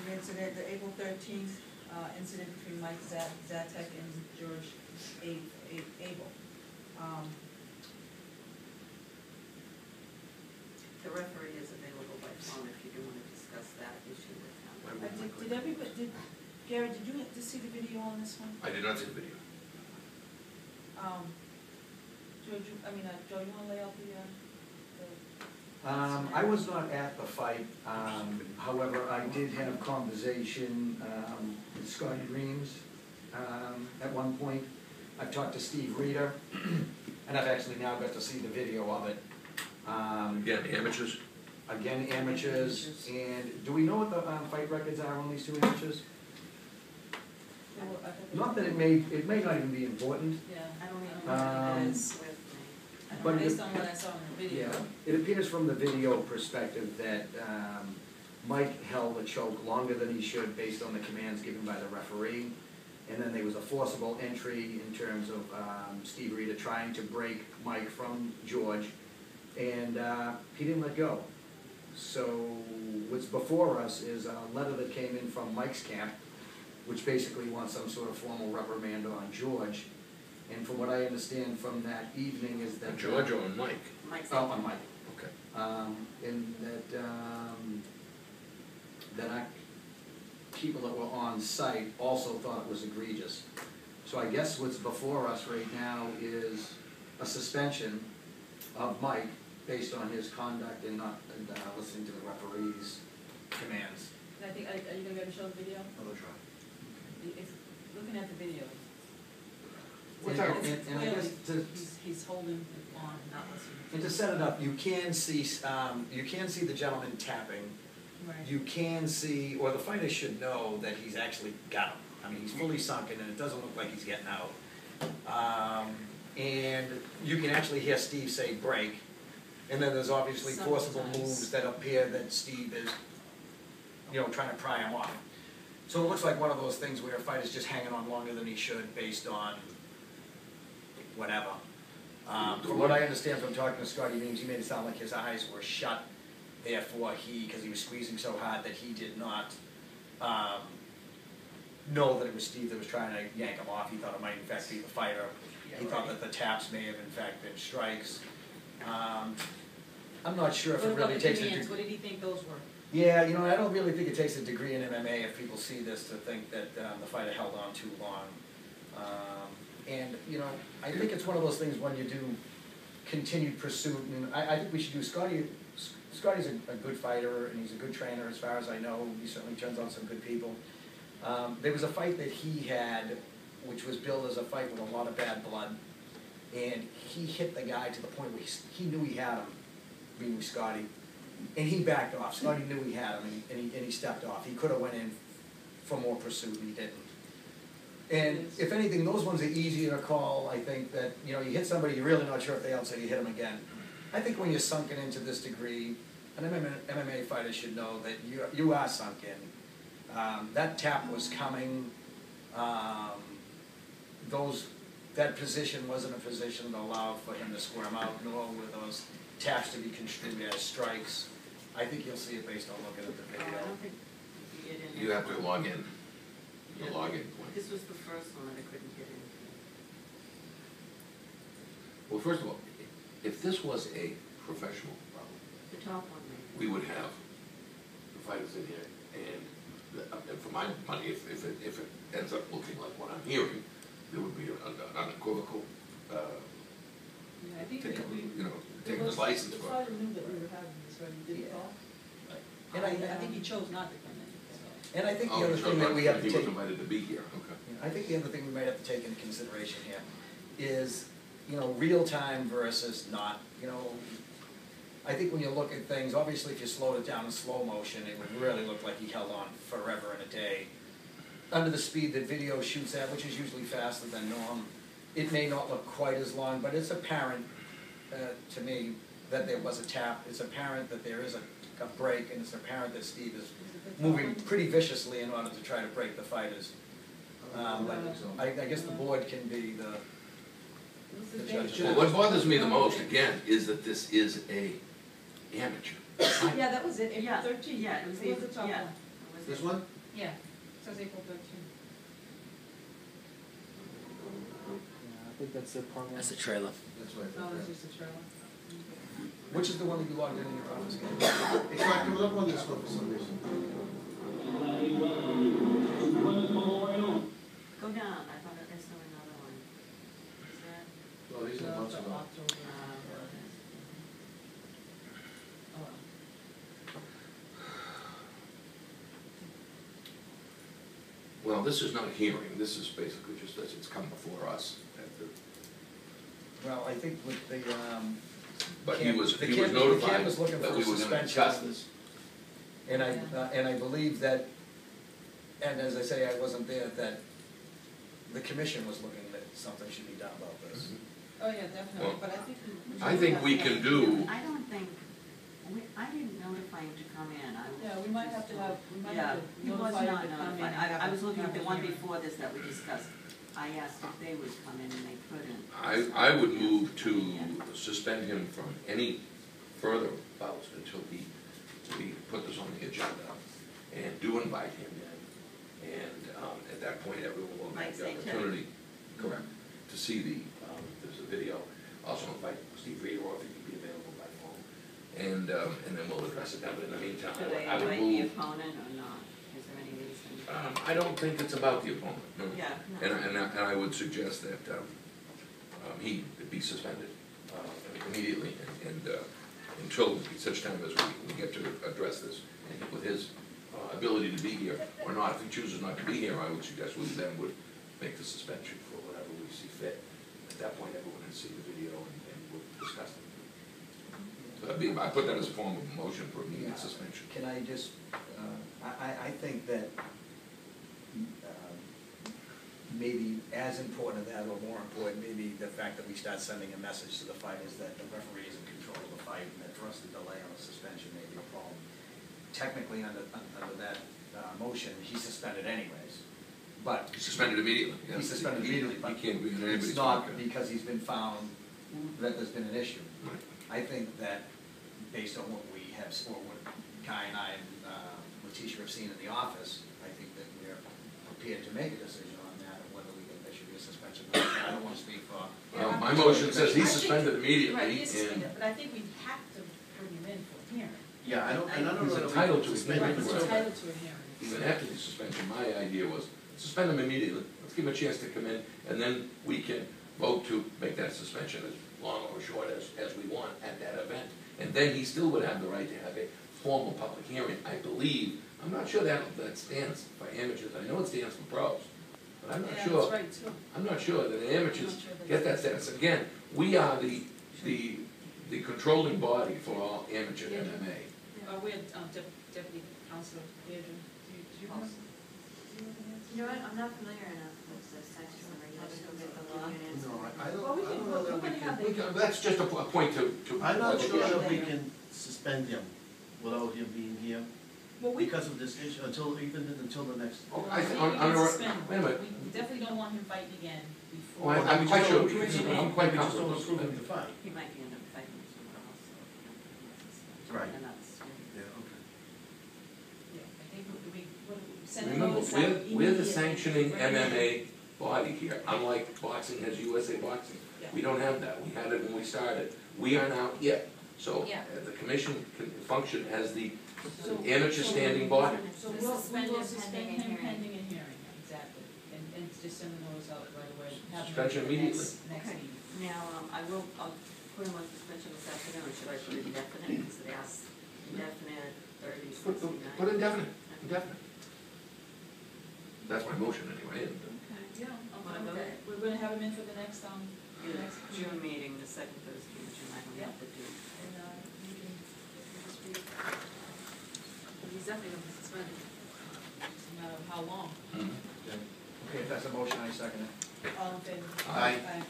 The incident, the April 13th incident between Mike Zatek and George Abel. The referee is available by phone if you do want to discuss that issue with him. Did Gary, did you see the video on this one? I did not see the video. Joe, you want to lay out the I was not at the fight. However, I did have conversation with Scotty Reams at one point. I've talked to Steve Reeder, and I've actually now got to see the video of it. Again, amateurs? Again, amateurs. And do we know what the fight records are on these two amateurs? Not that it may not even be important. Yeah, I don't even know what it is with me. But based on what I saw in the video. Yeah, it appears from the video perspective that Mike held a choke longer than he should based on the commands given by the referee. And then there was a forcible entry in terms of Steve Reeder trying to break Mike from George, and he didn't let go. So what's before us is a letter that came in from Mike's camp, which basically wants some sort of formal reprimand on George. And from what I understand from that evening is that... George or on Mike? On Mike. Okay. And that our people that were on site also thought it was egregious. So I guess what's before us right now is a suspension of Mike based on his conduct and not listening to the referee's commands. And I think, are you going to be able to show the video? I'll try. If, looking at the video, And I guess he's holding it on, not listening. And to set it up, you can see the gentleman tapping. Right. You can see, or the fighter should know that he's actually got him. I mean, he's fully sunken, and it doesn't look like he's getting out. And you can actually hear Steve say break, and then there's obviously forcible moves that appear that Steve is, trying to pry him off. So it looks like one of those things where a fighter's just hanging on longer than he should based on whatever. From what I understand from talking to Scotty Reams, he made it sound like his eyes were shut. Therefore, because he was squeezing so hard that he did not know that it was Steve that was trying to yank him off. He thought it might in fact be the fighter. He thought that the taps may have in fact been strikes. I'm not sure if it really takes a degree. What did he think those were? Yeah, I don't really think it takes a degree in MMA if people see this to think that the fighter held on too long. And I think it's one of those things when you do continued pursuit, and I think we should do Scotty's a good fighter, and he's a good trainer as far as I know. He certainly turns out some good people. There was a fight that he had, which was billed as a fight with a lot of bad blood, and he hit the guy to the point where he knew he had him, being Scotty, and he backed off. Scotty knew he had him, and he stepped off. He could have went in for more pursuit, and he didn't. And if anything, those ones are easier to call. I think that, you hit somebody, you're really not sure if they out, so you hit them again. I think when you're sunken into this degree, an MMA fighter should know that you are sunken. That tap was coming. That position wasn't a position that allowed for him to squirm out, nor were those taps to be construed as strikes. I think you'll see it based on looking at the video. I don't think you get in. You have to log in. The login point. This was the first one that I couldn't get into. Well, first of all, if this was a professional problem, The top one, maybe. we would have the fighters in here, and for my money, if it ends up looking like what I'm hearing, there would be an unequivocal, I think taking his license. The fighter knew that we were having this, right? He didn't call. And I think he chose not to come in. And I think the other thing that we have to He take... was invited to be here, okay. I think the other thing we might have to take into consideration here is, real time versus not. I think when you look at things, obviously if you slowed it down in slow motion, it would really look like he held on forever and a day. Under the speed that video shoots at, which is usually faster than norm, it may not look quite as long, but it's apparent to me that there was a tap. It's apparent that there is a break, and it's apparent that Steve is moving pretty viciously in order to try to break the fighters. I guess the board can be the judge. Well, what bothers me the most, again, is that this is a amateur. Yeah, that was it, Yeah, April 13th. yeah, it was the April, top yeah. one. It was This April. one? Yeah, it says April 13th. Yeah, I think that's the promo. That's the trailer. That's what I Oh, it's think. just a trailer. Which is the one that you logged in your office, Ken? It's not coming up on this one for some reason. Go down, I thought I saw another one. Is that? Well, these are months ago. October. Oh. Well, this is not a hearing, this is basically just as it's come before us. Well, I think with the, But Cam- he was the notified Cam was looking that for we a were gonna suspension discuss of this. and I believe that, and as I say, I wasn't there, that the commission was looking that something should be done about this. Oh, yeah, definitely, Well, but I think we. I think we can do, I don't think, I didn't notify him to come in. Yeah, we might have to have, we might Yeah, have to he was notify not him to come in. notified. and have I was looking at have the a one hearing. before this that we discussed. I asked if they would come in and they couldn't. I would move to suspend him from any further bouts until we put this on the agenda and do invite him in. And at that point, everyone will Like have the say opportunity, correct, to see there's a video. Also invite Steve Reader, or if he can be available by phone. And then we'll address it then, but in the meantime, Should they I would invite the move. opponent or not? Is there any reason? I don't think it's about the opponent, no. Yeah. no. And I would suggest that he be suspended immediately and until such time as we get to address this. And with his ability to be here or not, if he chooses not to be here, I would suggest we then would make the suspension for whatever we see fit. At that point, everyone can see the video and we'll discuss it. So I put that as a form of motion for immediate suspension. Can I just, I think that maybe as important as that, or more important, maybe the fact that we start sending a message to the fighters that the referee is in control of the fight, and that for us to delay on the suspension may be a problem. Technically, under that motion, he's suspended anyways, but He's suspended immediately. yes. he's suspended immediately, He but can't be in anybody's it's not pocket. because he's been found that there's been an issue. Right. I think that based on what we have, or what Guy and I and Letitia have seen in the office, I think that we're prepared to make a decision on that, of whether we think there should be a suspension. I don't want to speak for. Yeah, My motion says he's I think- suspended immediately, Right, he's and suspended, but I think we have to bring him in for a hearing. Yeah, I don't know He's that we entitled can to suspend Right, him he's Right. until- entitled to a hearing. even after the suspension, my idea was suspend him immediately. Let's give him a chance to come in, and then we can vote to make that suspension as long or short as we want at that event. And then he still would have the right to have a formal public hearing, I believe. I'm not sure that stands for amateurs. I know it stands for pros, but I'm not Yeah, sure. that's right, too. I'm not sure that amateurs Not sure that get that status. Again, we are the controlling body for all amateur Yeah. MMA. We had Deputy Councilor Adrian, do you have? You know what, I'm not familiar enough with the section where you have to go get the law and answer. No, I Well, we don't can, know we're that we gonna have can. the. That's just a point to. I'm not let you sure know. that we can suspend him without him being here Well, we. because of this issue, until the next. Oh, I I think think, we can suspend. wait a minute. We definitely don't want him fighting again Oh, before. I'm quite sure. We just don't- I'm quite we just don't comfortable. approve him to fight. He might end up fighting someone else, so if you don't have a suspension, Right. then that's sweet. Yeah, okay. Yeah, I think we send a Remember, notice out we're the immediately. sanctioning Right. MMA body here, unlike boxing has USA Boxing. Yeah. We don't have that, we had it when we started, we are now it. So, Yeah. the commission can function as the So- amateur so- standing body. So We we'll suspend him suspend pending a him hearing. pending a hearing, exactly, and just send the notice out right away. Have him Suspension at the immediately. Next Okay. meeting. Now, I'll put him on suspension this afternoon, or should I put indefinite, because it asks indefinite, 30, 69? Put indefinite, indefinite. That's my motion anyway. Okay. Yeah, Wanna okay, vote? we're gonna have him in for the next, In the next June meeting, the second Thursday in June, I don't have to do. And, we can this week. He's definitely gonna be suspended, no matter how long. Mhm. Okay, if that's a motion, I second it. All in favor? Aye. Aye.